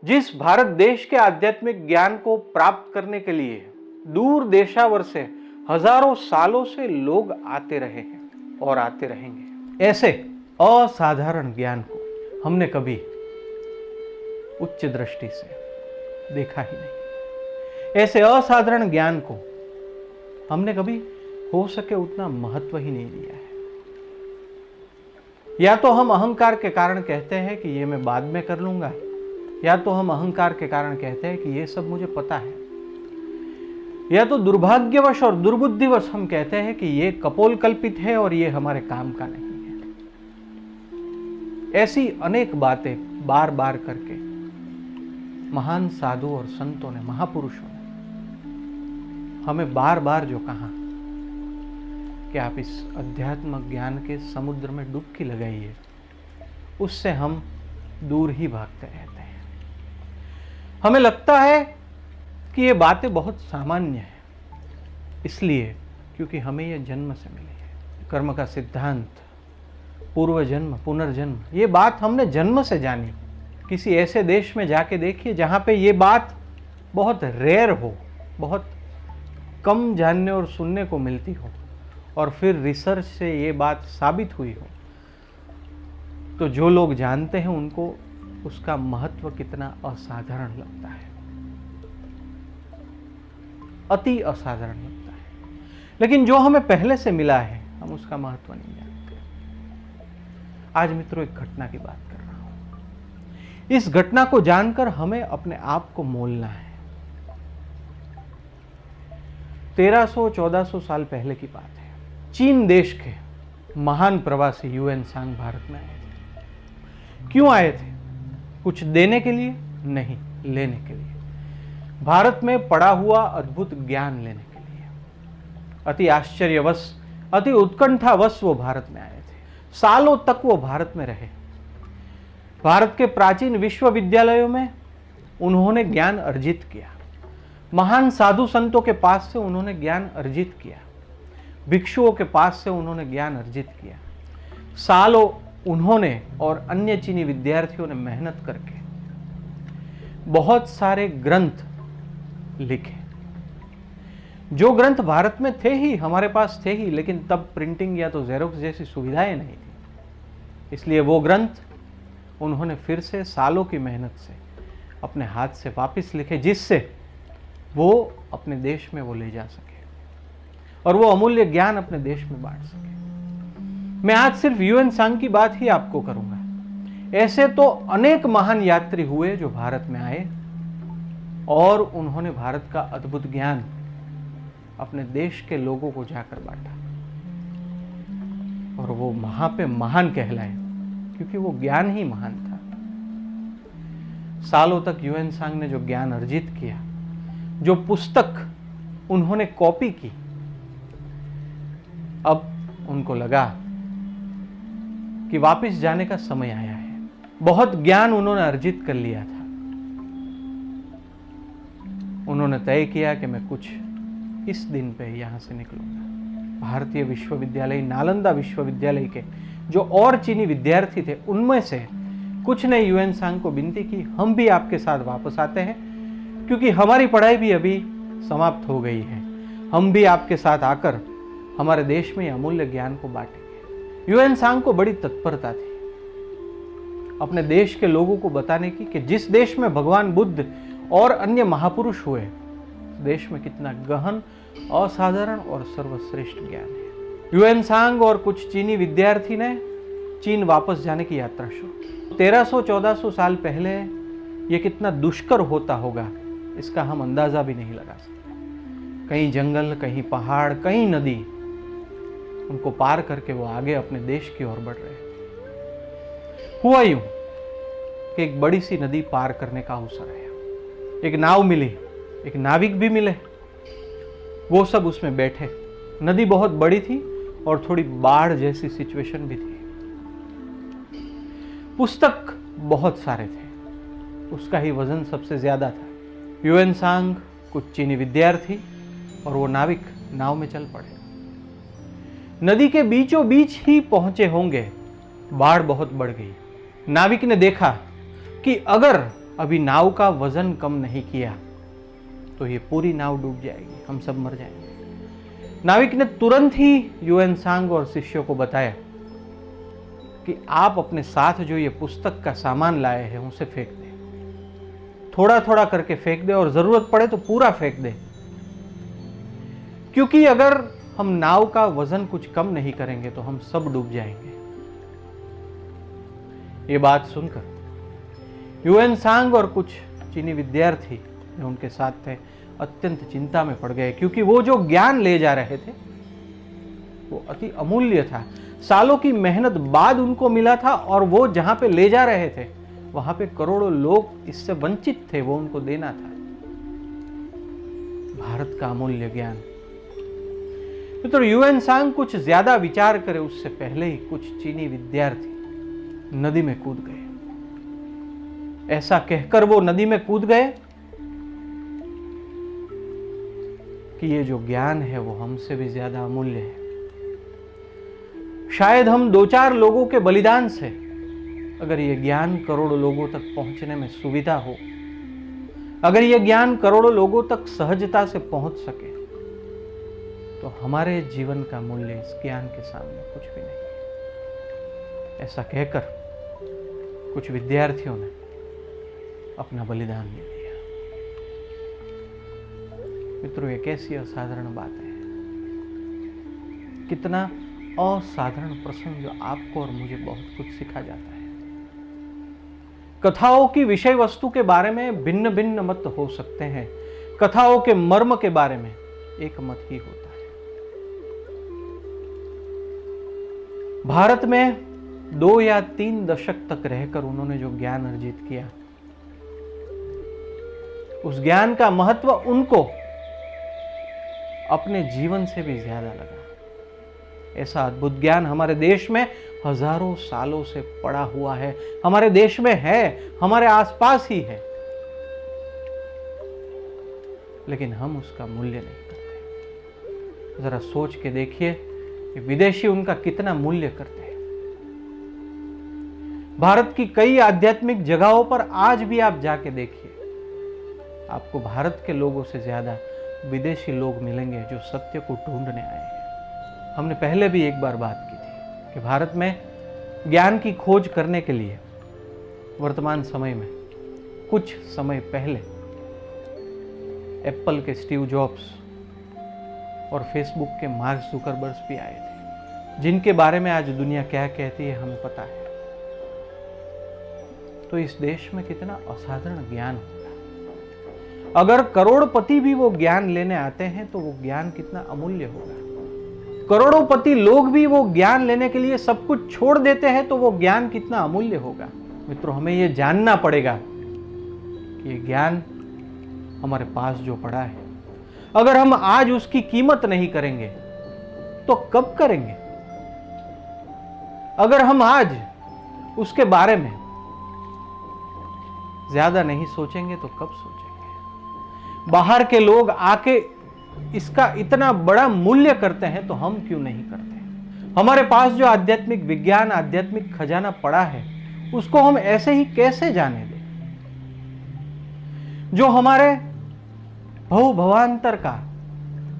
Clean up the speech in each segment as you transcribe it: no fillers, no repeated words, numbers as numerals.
जिस भारत देश के आध्यात्मिक ज्ञान को प्राप्त करने के लिए दूर देशावर से हजारों सालों से लोग आते रहे हैं और आते रहेंगे, ऐसे असाधारण ज्ञान को हमने कभी उच्च दृष्टि से देखा ही नहीं। ऐसे असाधारण ज्ञान को हमने कभी हो सके उतना महत्व ही नहीं दिया है। या तो हम अहंकार के कारण कहते हैं कि ये मैं बाद में कर लूंगा, या तो हम अहंकार के कारण कहते हैं कि ये सब मुझे पता है, या तो दुर्भाग्यवश और दुर्बुद्धिवश हम कहते हैं कि ये कपोल कल्पित है और ये हमारे काम का नहीं है। ऐसी अनेक बातें बार बार करके महान साधु और संतों ने, महापुरुषों ने हमें बार बार जो कहा कि आप इस अध्यात्म ज्ञान के समुद्र में डुबकी लगाइए, उससे हम दूर ही भागते रहते हैं। हमें लगता है कि ये बातें बहुत सामान्य हैं, इसलिए क्योंकि हमें ये जन्म से मिली है। कर्म का सिद्धांत, पूर्व जन्म, पुनर्जन्म, ये बात हमने जन्म से जानी। किसी ऐसे देश में जाके देखिए जहाँ पे ये बात बहुत रेयर हो, बहुत कम जानने और सुनने को मिलती हो, और फिर रिसर्च से ये बात साबित हुई हो, तो जो लोग जानते हैं उनको उसका महत्व कितना असाधारण लगता है, अति असाधारण लगता है। लेकिन जो हमें पहले से मिला है, हम उसका महत्व नहीं जानते। आज मित्रों एक घटना की बात कर रहा हूं। इस घटना को जानकर हमें अपने आप को मोलना है। 1300-1400 साल पहले की बात है। चीन देश के महान प्रवासी ह्यूएन सांग भारत में आए थे। क्यों आए थे? कुछ देने के लिए नहीं, लेने के लिए। भारत में पड़ा हुआ अद्भुत ज्ञान लेने के लिए। अति आश्चर्यवश, अति उत्कंठावश वो भारत में आए थे। सालों तक वो भारत में रहे। भारत के प्राचीन विश्वविद्यालयों में उन्होंने ज्ञान अर्जित किया। महान साधु संतों के पास से उन्होंने ज्ञान अर्जित किया। भिक्षुओं के पास से उन्होंने ज्ञान अर्जित किया। सालों उन्होंने और अन्य चीनी विद्यार्थियों ने मेहनत करके बहुत सारे ग्रंथ लिखे। जो ग्रंथ भारत में थे ही, हमारे पास थे ही, लेकिन तब प्रिंटिंग या तो जेरोक्स जैसी सुविधाएं नहीं थी। इसलिए वो ग्रंथ उन्होंने फिर से सालों की मेहनत से अपने हाथ से वापस लिखे, जिससे वो अपने देश में वो ले जा सके और वो अमूल्य ज्ञान अपने देश में बांट सके। मैं आज सिर्फ ह्यूएन सांग की बात ही आपको करूंगा। ऐसे तो अनेक महान यात्री हुए जो भारत में आए और उन्होंने भारत का अद्भुत ज्ञान अपने देश के लोगों को जाकर बांटा, और वो वहां पे महान कहलाए क्योंकि वो ज्ञान ही महान था। सालों तक ह्यूएन सांग ने जो ज्ञान अर्जित किया, जो पुस्तक उन्होंने कॉपी की, अब उनको लगा कि वापस जाने का समय आया है। बहुत ज्ञान उन्होंने अर्जित कर लिया था। उन्होंने तय किया कि मैं कुछ इस दिन पे यहां से निकलूंगा। भारतीय विश्वविद्यालय, नालंदा विश्वविद्यालय के जो और चीनी विद्यार्थी थे, उनमें से कुछ ने ह्यूएन सांग को विनती की, हम भी आपके साथ वापस आते हैं, क्योंकि हमारी पढ़ाई भी अभी समाप्त हो गई है। हम भी आपके साथ आकर हमारे देश में अमूल्य ज्ञान को बांटेंगे। ह्यूएन सांग को बड़ी तत्परता थी अपने देश के लोगों को बताने की कि जिस देश में भगवान बुद्ध और अन्य महापुरुष हुए, देश में कितना गहन, असाधारण और सर्वश्रेष्ठ ज्ञान है। ह्यूएन सांग और कुछ चीनी विद्यार्थी ने चीन वापस जाने की यात्रा शुरू। 1300-1400 साल पहले ये कितना दुष्कर होता होगा, इसका हम अंदाजा भी नहीं लगा सकते। कहीं जंगल, कहीं पहाड़, कहीं नदी, उनको पार करके वो आगे अपने देश की ओर बढ़ रहे थे। हुआ यूं कि एक बड़ी सी नदी पार करने का अवसर आया। एक नाव मिली, एक नाविक भी मिले। वो सब उसमें बैठे। नदी बहुत बड़ी थी और थोड़ी बाढ़ जैसी सिचुएशन भी थी। पुस्तक बहुत सारे थे, उसका ही वजन सबसे ज्यादा था। ह्यूएन सांग, कुछ चीनी विद्यार्थी और वो नाविक नाव में चल पड़े। नदी के बीचों बीच ही पहुंचे होंगे, बाढ़ बहुत बढ़ गई। नाविक ने देखा कि अगर अभी नाव का वजन कम नहीं किया तो ये पूरी नाव डूब जाएगी, हम सब मर जाएंगे। नाविक ने तुरंत ही ह्यूएन सांग और शिष्यों को बताया कि आप अपने साथ जो ये पुस्तक का सामान लाए हैं उसे फेंक दें, थोड़ा थोड़ा करके फेंक दे और जरूरत पड़े तो पूरा फेंक दे, क्योंकि अगर हम नाव का वजन कुछ कम नहीं करेंगे तो हम सब डूब जाएंगे। ये बात सुनकर ह्यूएन सांग और कुछ चीनी विद्यार्थी जो उनके साथ थे अत्यंत चिंता में पड़ गए, क्योंकि वो जो ज्ञान ले जा रहे थे वो अति अमूल्य था। सालों की मेहनत बाद उनको मिला था और वो जहां पे ले जा रहे थे वहां पे करोड़ों लोग इससे वंचित थे, वो उनको देना था। भारत का अमूल्य ज्ञान। तो ह्यूएन सांग कुछ ज्यादा विचार करे उससे पहले ही कुछ चीनी विद्यार्थी नदी में कूद गए। ऐसा कहकर वो नदी में कूद गए कि ये जो ज्ञान है वो हमसे भी ज्यादा अमूल्य है। शायद हम 2-4 लोगों के बलिदान से अगर ये ज्ञान करोड़ों लोगों तक पहुंचने में सुविधा हो, अगर ये ज्ञान करोड़ों लोगों तक सहजता से पहुंच सके, तो हमारे जीवन का मूल्य इस ज्ञान के सामने कुछ भी नहीं है। ऐसा कहकर कुछ विद्यार्थियों ने अपना बलिदान दे दिया। मित्रों, ये कैसी असाधारण बात है, कितना असाधारण प्रसंग जो आपको और मुझे बहुत कुछ सिखा जाता है। कथाओं की विषय वस्तु के बारे में भिन्न भिन्न मत हो सकते हैं, कथाओं के मर्म के बारे में एक मत ही होता है। भारत में 2 या 3 दशक तक रहकर उन्होंने जो ज्ञान अर्जित किया, उस ज्ञान का महत्व उनको अपने जीवन से भी ज्यादा लगा। ऐसा अद्भुत ज्ञान हमारे देश में हजारों सालों से पड़ा हुआ है, हमारे देश में है, हमारे आसपास ही है, लेकिन हम उसका मूल्य नहीं करते। जरा सोच के देखिए कि विदेशी उनका कितना मूल्य करते हैं। भारत की कई आध्यात्मिक जगहों पर आज भी आप जाके देखिए, आपको भारत के लोगों से ज्यादा विदेशी लोग मिलेंगे जो सत्य को ढूंढने आए हैं। हमने पहले भी एक बार बात की थी कि भारत में ज्ञान की खोज करने के लिए वर्तमान समय में कुछ समय पहले एप्पल के स्टीव जॉब्स और फेसबुक के मार्क जुकरबर्ग भी आए थे, जिनके बारे में आज दुनिया क्या कहती है हमें पता है। तो इस देश में कितना असाधारण ज्ञान होगा। अगर करोड़पति भी वो ज्ञान लेने आते हैं तो वो ज्ञान कितना अमूल्य होगा। करोड़ों लोग भी वो ज्ञान लेने के लिए सब कुछ छोड़ देते हैं तो वो ज्ञान कितना अमूल्य होगा। मित्रों, हमें ये जानना पड़ेगा कि ये ज्ञान हमारे पास जो पड़ा है, अगर हम आज उसकी कीमत नहीं करेंगे तो कब करेंगे? अगर हम आज उसके बारे में ज्यादा नहीं सोचेंगे तो कब सोचेंगे? बाहर के लोग आके इसका इतना बड़ा मूल्य करते हैं तो हम क्यों नहीं करते? हमारे पास जो आध्यात्मिक विज्ञान, आध्यात्मिक खजाना पड़ा है, उसको हम ऐसे ही कैसे जाने दें? जो हमारे भवांतर का,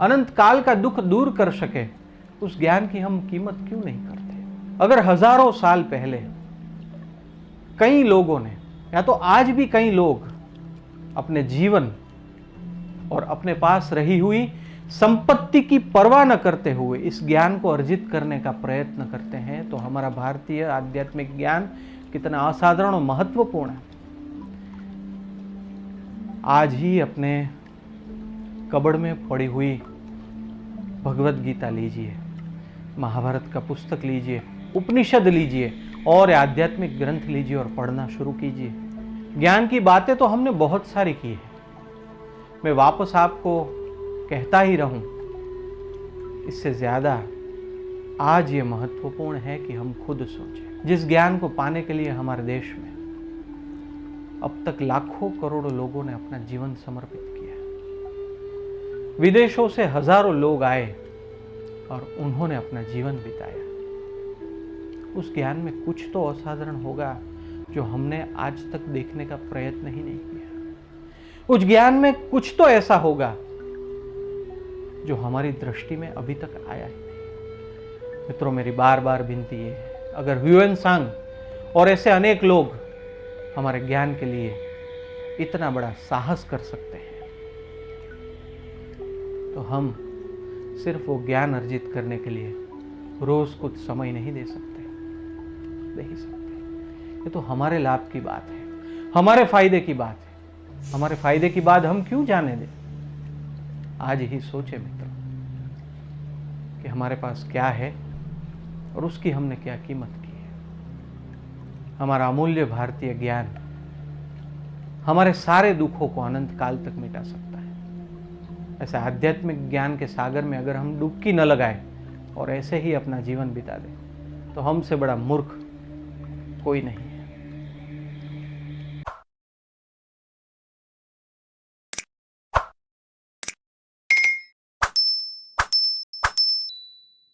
अनंत काल का दुख दूर कर सके, उस ज्ञान की हम कीमत क्यों नहीं करते? अगर हजारों साल पहले कई लोगों ने, या तो आज भी कई लोग अपने जीवन और अपने पास रही हुई संपत्ति की परवाह न करते हुए इस ज्ञान को अर्जित करने का प्रयत्न करते हैं, तो हमारा भारतीय आध्यात्मिक ज्ञान कितना असाधारण और महत्वपूर्ण है। आज ही अपने कबड़ में पड़ी हुई भगवत गीता लीजिए, महाभारत का पुस्तक लीजिए, उपनिषद लीजिए और आध्यात्मिक ग्रंथ लीजिए और पढ़ना शुरू कीजिए। ज्ञान की बातें तो हमने बहुत सारी की है, मैं वापस आपको कहता ही रहूं। इससे ज्यादा आज ये महत्वपूर्ण है कि हम खुद सोचें। जिस ज्ञान को पाने के लिए हमारे देश में अब तक लाखों करोड़ों लोगों ने अपना जीवन समर्पित किया, विदेशों से हजारों लोग आए और उन्होंने अपना जीवन बिताया, उस ज्ञान में कुछ तो असाधारण होगा, जो हमने आज तक देखने का प्रयत्न ही नहीं किया। उस ज्ञान में कुछ तो ऐसा होगा जो हमारी दृष्टि में अभी तक आया ही नहीं। मित्रों, मेरी बार बार विनती ये है, अगर ह्यूएन सांग और ऐसे अनेक लोग हमारे ज्ञान के लिए इतना बड़ा साहस कर सकते हैं, तो हम सिर्फ वो ज्ञान अर्जित करने के लिए रोज कुछ समय नहीं दे सकते, दे ही सकते। ये तो हमारे लाभ की बात है, हमारे फायदे की बात है। हमारे फायदे की बात हम क्यों जाने दें? आज ही सोचे मित्रों कि हमारे पास क्या है और उसकी हमने क्या कीमत की है। हमारा अमूल्य भारतीय ज्ञान हमारे सारे दुखों को अनंत काल तक मिटा सकता है। ऐसे आध्यात्मिक ज्ञान के सागर में अगर हम डुबकी न लगाएं और ऐसे ही अपना जीवन बिता दें, तो हमसे बड़ा मूर्ख कोई नहीं है।